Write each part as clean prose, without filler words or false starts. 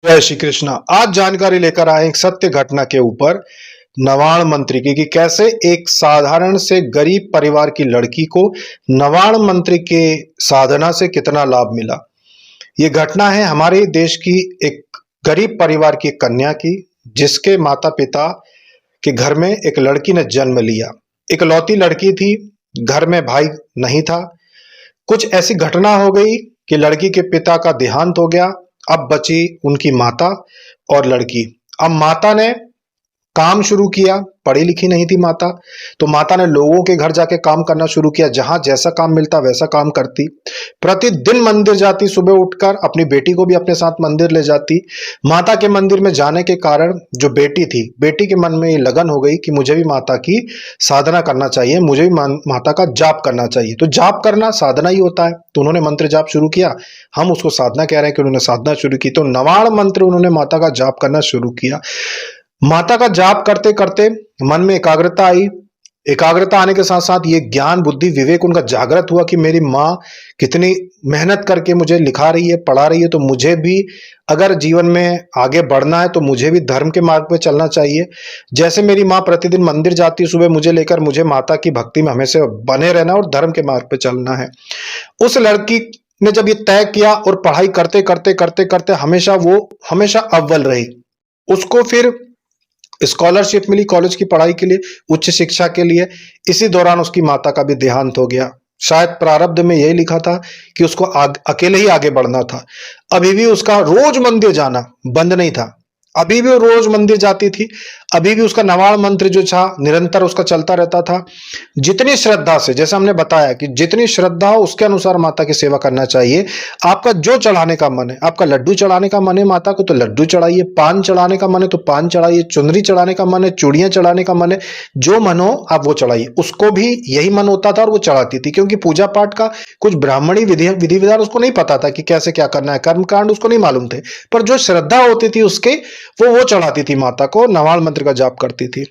जय श्री कृष्णा। आज जानकारी लेकर आए एक सत्य घटना के ऊपर नवाण मंत्री की कि कैसे एक साधारण से गरीब परिवार की लड़की को नवाण मंत्री के साधना से कितना लाभ मिला। ये घटना है हमारे देश की एक गरीब परिवार की कन्या की, जिसके माता पिता के घर में एक लड़की ने जन्म लिया। इकलौती लड़की थी, घर में भाई नहीं था। कुछ ऐसी घटना हो गई कि लड़की के पिता का देहांत हो गया। अब बची उनकी माता और लड़की। अब माता ने काम शुरू किया, पढ़ी लिखी नहीं थी माता, तो माता ने लोगों के घर जाके काम करना शुरू किया। जहां जैसा काम मिलता वैसा काम करती। प्रतिदिन मंदिर जाती, सुबह उठकर अपनी बेटी को भी अपने साथ मंदिर ले जाती। माता के मंदिर में जाने के कारण जो बेटी थी, बेटी के मन में ये लगन हो गई कि मुझे भी माता की साधना करना चाहिए, मुझे भी माता का जाप करना चाहिए। तो जाप करना साधना ही होता है, तो उन्होंने मंत्र जाप शुरू किया। हम उसको साधना कह रहे हैं कि उन्होंने साधना शुरू की। तो नवाण मंत्र उन्होंने माता का जाप करना शुरू किया। माता का जाप करते करते मन में एकाग्रता आई। एकाग्रता आने के साथ साथ ये ज्ञान बुद्धि विवेक उनका जागृत हुआ कि मेरी माँ कितनी मेहनत करके मुझे लिखा रही है, पढ़ा रही है, तो मुझे भी अगर जीवन में आगे बढ़ना है तो मुझे भी धर्म के मार्ग पे चलना चाहिए। जैसे मेरी माँ प्रतिदिन मंदिर जाती है सुबह मुझे लेकर, मुझे माता की भक्ति में हमेशा बने रहना और धर्म के मार्ग पे चलना है। उस लड़की ने जब ये तय किया और पढ़ाई करते करते करते करते हमेशा अव्वल रही। उसको फिर स्कॉलरशिप मिली कॉलेज की पढ़ाई के लिए, उच्च शिक्षा के लिए। इसी दौरान उसकी माता का भी देहांत हो गया। शायद प्रारब्ध में यही लिखा था कि उसको अकेले ही आगे बढ़ना था। अभी भी उसका रोज मंदिर जाना बंद नहीं था, अभी भी वो रोज मंदिर जाती थी। अभी भी उसका नवाण मंत्र जो था निरंतर उसका चलता रहता था। जितनी श्रद्धा से, जैसे हमने बताया कि जितनी श्रद्धा हो उसके अनुसार माता की सेवा करना चाहिए। आपका जो चढ़ाने का मन है, आपका लड्डू चढ़ाने का मन है माता को तो लड्डू चढ़ाइए, पान चढ़ाने का मन है तो पान चढ़ाइए, चुनरी चढ़ाने का मन है, चूड़ियां चढ़ाने का मन है, जो मन हो आप वो चढ़ाइए। उसको भी यही मन होता था और वो चढ़ाती थी, क्योंकि पूजा पाठ का कुछ ब्राह्मणी विधि विधान उसको नहीं पता था कि कैसे क्या करना है, कर्मकांड उसको नहीं मालूम थे। पर जो श्रद्धा होती थी उसके, वो चढ़ाती थी माता को, नवाण मंत्र का जाप करती थी।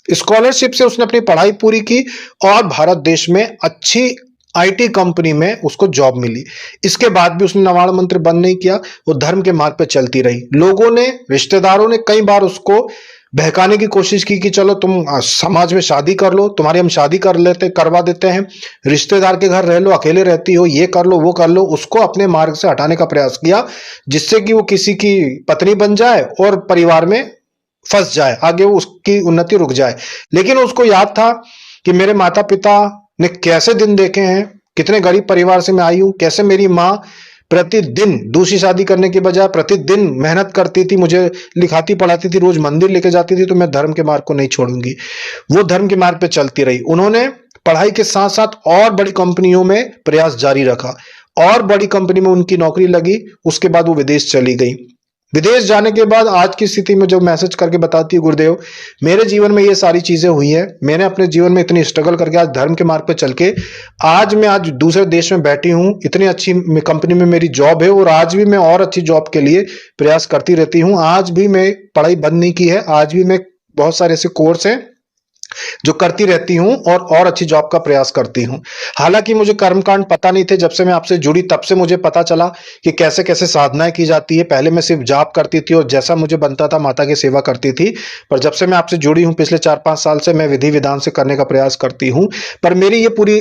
स्कॉलरशिप से उसने अपनी पढ़ाई पूरी की और भारत देश में अच्छी आईटी कंपनी में उसको जॉब मिली। इसके बाद भी उसने नवाण मंत्र बंद नहीं किया, वो धर्म के मार्ग पर चलती रही। लोगों ने, रिश्तेदारों ने कई बार उसको बहकाने की कोशिश की कि चलो तुम समाज में शादी कर लो, तुम्हारी हम शादी करवा देते हैं, रिश्तेदार के घर रह लो, अकेले रहती हो, ये कर लो वो कर लो। उसको अपने मार्ग से हटाने का प्रयास किया, जिससे कि वो किसी की पत्नी बन जाए और परिवार में फंस जाए, आगे उसकी उन्नति रुक जाए। लेकिन उसको याद था कि मेरे माता पिता ने कैसे दिन देखे हैं, कितने गरीब परिवार से मैं आई हूं, कैसे मेरी माँ प्रतिदिन दूसरी शादी करने के बजाय प्रतिदिन मेहनत करती थी, मुझे लिखाती पढ़ाती थी, रोज मंदिर लेके जाती थी, तो मैं धर्म के मार्ग को नहीं छोड़ूंगी। वो धर्म के मार्ग पे चलती रही। उन्होंने पढ़ाई के साथ साथ और बड़ी कंपनियों में प्रयास जारी रखा और बड़ी कंपनी में उनकी नौकरी लगी। उसके बाद वो विदेश चली गई। विदेश जाने के बाद आज की स्थिति में जब मैसेज करके बताती है, गुरुदेव मेरे जीवन में ये सारी चीजें हुई हैं, मैंने अपने जीवन में इतनी स्ट्रगल करके आज धर्म के मार्ग पे चल के आज दूसरे देश में बैठी हूँ, इतनी अच्छी कंपनी में मेरी जॉब है और आज भी मैं और अच्छी जॉब के लिए प्रयास करती रहती हूँ। आज भी मैं पढ़ाई बंद नहीं की है, आज भी मैं बहुत सारे ऐसे कोर्स हैं जो करती रहती हूं और अच्छी जॉब का प्रयास करती हूं। हालांकि मुझे कर्मकांड पता नहीं थे, जब से मैं आपसे जुड़ी तब से मुझे पता चला कि कैसे कैसे साधनाएं की जाती है। पहले मैं सिर्फ जाप करती थी और जैसा मुझे बनता था माता की सेवा करती थी, पर जब से मैं आपसे जुड़ी हूं पिछले 4-5 साल से मैं विधि विधान से करने का प्रयास करती हूं। पर मेरी ये पूरी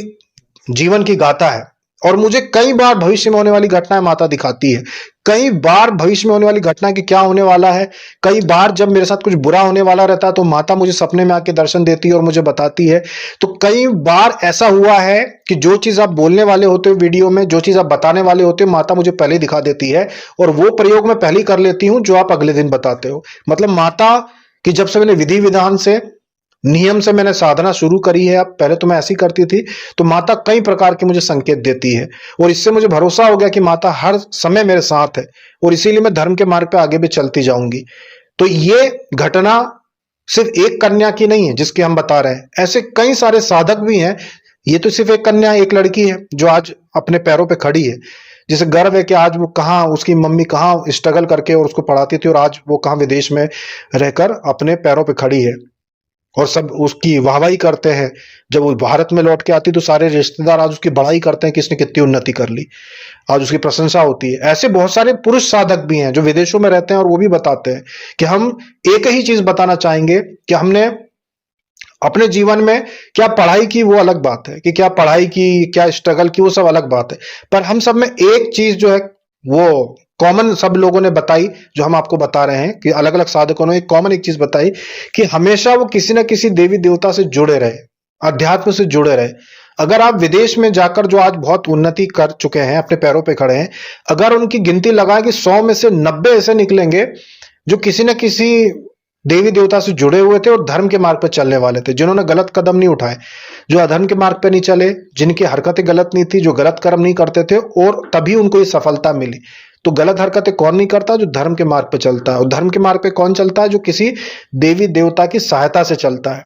जीवन की गाथा है और मुझे कई बार भविष्य में होने वाली घटनाएं माता दिखाती है। कई बार भविष्य में होने वाली घटना कि क्या होने वाला है, कई बार जब मेरे साथ कुछ बुरा होने वाला रहता है तो माता मुझे सपने में आके दर्शन देती है और मुझे बताती है। तो कई बार ऐसा हुआ है कि जो चीज आप बोलने वाले होते हो वीडियो में, जो चीज आप बताने वाले होते हो, माता मुझे पहले दिखा देती है और वो प्रयोग मैं पहले कर लेती हूं जो आप अगले दिन बताते हो। मतलब माता की जब से मैंने विधि विधान से, नियम से मैंने साधना शुरू करी है, अब पहले तो मैं ऐसी करती थी, तो माता कई प्रकार के मुझे संकेत देती है और इससे मुझे भरोसा हो गया कि माता हर समय मेरे साथ है और इसीलिए मैं धर्म के मार्ग पे आगे भी चलती जाऊंगी। तो ये घटना सिर्फ एक कन्या की नहीं है जिसकी हम बता रहे हैं, ऐसे कई सारे साधक भी हैं। ये तो सिर्फ एक कन्या, एक लड़की है जो आज अपने पैरों पे खड़ी है, जिसे गर्व है कि आज वो कहाँ, उसकी मम्मी कहाँ स्ट्रगल करके और उसको पढ़ाती थी और आज वो कहाँ विदेश में रहकर अपने पैरों पे खड़ी है। और सब उसकी वाहवाही करते हैं। जब वो भारत में लौट के आती तो सारे रिश्तेदार आज उसकी बड़ाई करते हैं कि इसने कितनी उन्नति कर ली, आज उसकी प्रशंसा होती है। ऐसे बहुत सारे पुरुष साधक भी हैं जो विदेशों में रहते हैं और वो भी बताते हैं कि हम एक ही चीज बताना चाहेंगे कि हमने अपने जीवन में क्या पढ़ाई की वो अलग बात है, कि क्या पढ़ाई की क्या स्ट्रगल की वो सब अलग बात है, पर हम सब में एक चीज जो है वो कॉमन सब लोगों ने बताई, जो हम आपको बता रहे हैं कि अलग अलग साधकों ने एक कॉमन एक चीज बताई कि हमेशा वो किसी ना किसी देवी देवता से जुड़े रहे, अध्यात्म से जुड़े रहे। अगर आप विदेश में जाकर जो आज बहुत उन्नति कर चुके हैं, अपने पैरों पे खड़े हैं, अगर उनकी गिनती लगाएं कि 100 में से 90 ऐसे निकलेंगे जो किसी न किसी देवी देवता से जुड़े हुए थे और धर्म के मार्ग पर चलने वाले थे, जिन्होंने गलत कदम नहीं उठाए, जो अधर्म के मार्ग पर नहीं चले, जिनकी हरकतें गलत नहीं थी, जो गलत कर्म नहीं करते थे, और तभी उनको ये सफलता मिली। तो गलत हरकतें कौन नहीं करता? जो धर्म के मार्ग पर चलता है। और धर्म के मार्ग पे कौन चलता है? जो किसी देवी देवता की सहायता से चलता है।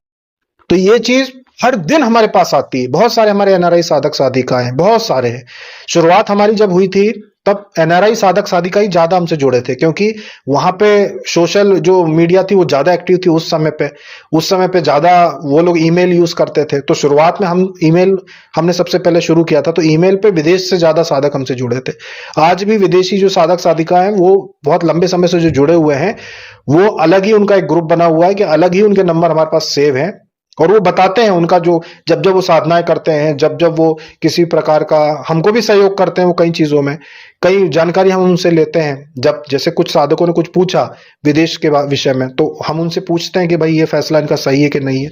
तो ये चीज हर दिन हमारे पास आती है। बहुत सारे हमारे एनआरआई साधक साधिका हैं, बहुत सारे हैं। शुरुआत हमारी जब हुई थी तब एनआरआई साधक साधिका ही ज्यादा हमसे जुड़े थे, क्योंकि वहां पे सोशल जो मीडिया थी वो ज्यादा एक्टिव थी उस समय पे ज्यादा वो लोग ईमेल यूज करते थे। तो शुरुआत में हम ईमेल हमने सबसे पहले शुरू किया था, तो ईमेल पे विदेश से ज्यादा साधक हमसे जुड़े थे। आज भी विदेशी जो साधक साधिका हैं वो बहुत लंबे समय से जो जुड़े हुए हैं, वो अलग ही उनका एक ग्रुप बना हुआ है कि अलग ही उनके नंबर हमारे पास सेव हैं, और वो बताते हैं उनका जो जब जब वो साधनाएं करते हैं, जब जब वो किसी प्रकार का हमको भी सहयोग करते हैं, वो कई चीजों में कई जानकारी हम उनसे लेते हैं। जब जैसे कुछ साधकों ने कुछ पूछा विदेश के विषय में, तो हम उनसे पूछते हैं कि भाई ये फैसला इनका सही है कि नहीं है।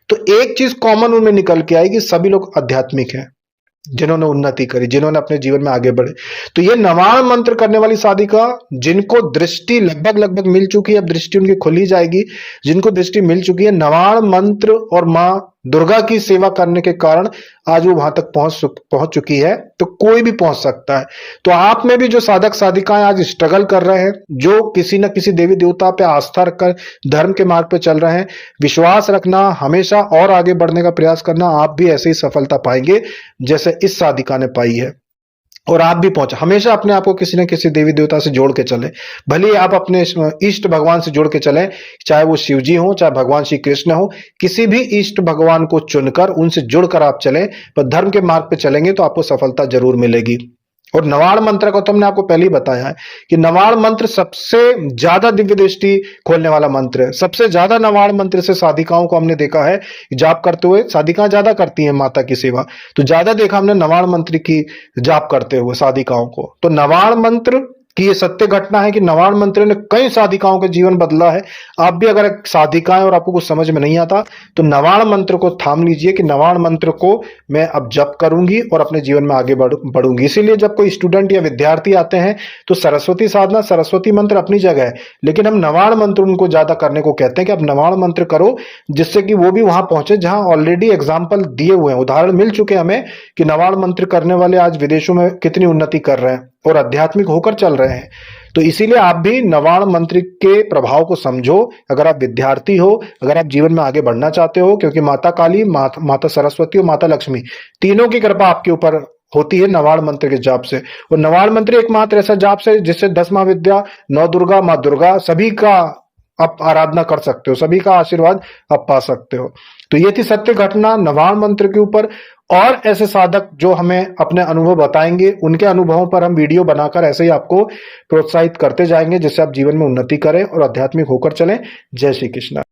तो एक चीज कॉमन उनमें निकल के आई कि सभी लोग आध्यात्मिक हैं, जिन्होंने उन्नति करी, जिन्होंने अपने जीवन में आगे बढ़े। तो ये नवाण मंत्र करने वाली साधिका, जिनको दृष्टि लगभग लगभग मिल चुकी है, अब दृष्टि उनकी खुली जाएगी, जिनको दृष्टि मिल चुकी है, नवाण मंत्र और मां दुर्गा की सेवा करने के कारण आज वो वहां तक पहुंच चुकी है, तो कोई भी पहुंच सकता है। तो आप में भी जो साधक साधिकाएं आज स्ट्रगल कर रहे हैं, जो किसी न किसी देवी देवता पे आस्था रखकर धर्म के मार्ग पे चल रहे हैं, विश्वास रखना, हमेशा और आगे बढ़ने का प्रयास करना, आप भी ऐसे ही सफलता पाएंगे जैसे इस साधिका ने पाई है। और आप भी पहुंचे। हमेशा अपने आप को किसी न किसी देवी देवता से जोड़ के चले, भले ही आप अपने इष्ट भगवान से जोड़ के चले, चाहे वो शिव जी हो, चाहे भगवान श्री कृष्ण हो, किसी भी इष्ट भगवान को चुनकर उनसे जुड़कर आप चले, पर धर्म के मार्ग पे चलेंगे तो आपको सफलता जरूर मिलेगी। और नवाण मंत्र को तो हमने आपको पहले ही बताया है कि नवाण मंत्र सबसे ज्यादा दिव्य दृष्टि खोलने वाला मंत्र है। सबसे ज्यादा नवाण मंत्र से साधिकाओं को हमने देखा है जाप करते हुए, साधिकाएं ज्यादा करती हैं माता की सेवा, तो ज्यादा देखा हमने नवाण मंत्र की जाप करते हुए साधिकाओं को। तो नवाण मंत्र कि ये सत्य घटना है कि नवाण मंत्र ने कई साधिकाओं का जीवन बदला है। आप भी अगर साधिकाएं और आपको कुछ समझ में नहीं आता तो नवाण मंत्र को थाम लीजिए कि नवाण मंत्र को मैं अब जप करूंगी और अपने जीवन में आगे बढ़ूंगी। इसीलिए जब कोई स्टूडेंट या विद्यार्थी आते हैं तो सरस्वती साधना, सरस्वती मंत्र अपनी जगह है, लेकिन हम नवाण मंत्र उनको ज्यादा करने को कहते हैं कि आप नवाण मंत्र करो, जिससे कि वो भी वहां पहुंचे जहां ऑलरेडी एग्जाम्पल दिए हुए हैं, उदाहरण मिल चुके हैं हमें कि नवाण मंत्र करने वाले आज विदेशों में कितनी उन्नति कर रहे हैं और आध्यात्मिक होकर चल रहे हैं। तो इसीलिए आप भी नवाण मंत्र के प्रभाव को समझो। अगर आप विद्यार्थी हो, अगर आप जीवन में आगे बढ़ना चाहते हो, क्योंकि माता काली, माता सरस्वती और माता लक्ष्मी तीनों की कृपा आपके ऊपर होती है नवाण मंत्र के जाप से। और नवाण मंत्र एकमात्र ऐसा जाप से जिससे 10 महाविद्या, 9 दुर्गा, माँ दुर्गा सभी का आप आराधना कर सकते हो, सभी का आशीर्वाद आप पा सकते हो। तो ये थी सत्य घटना नवाण मंत्र के ऊपर। और ऐसे साधक जो हमें अपने अनुभव बताएंगे, उनके अनुभवों पर हम वीडियो बनाकर ऐसे ही आपको प्रोत्साहित करते जाएंगे, जिससे आप जीवन में उन्नति करें और आध्यात्मिक होकर चलें। जय श्री कृष्ण।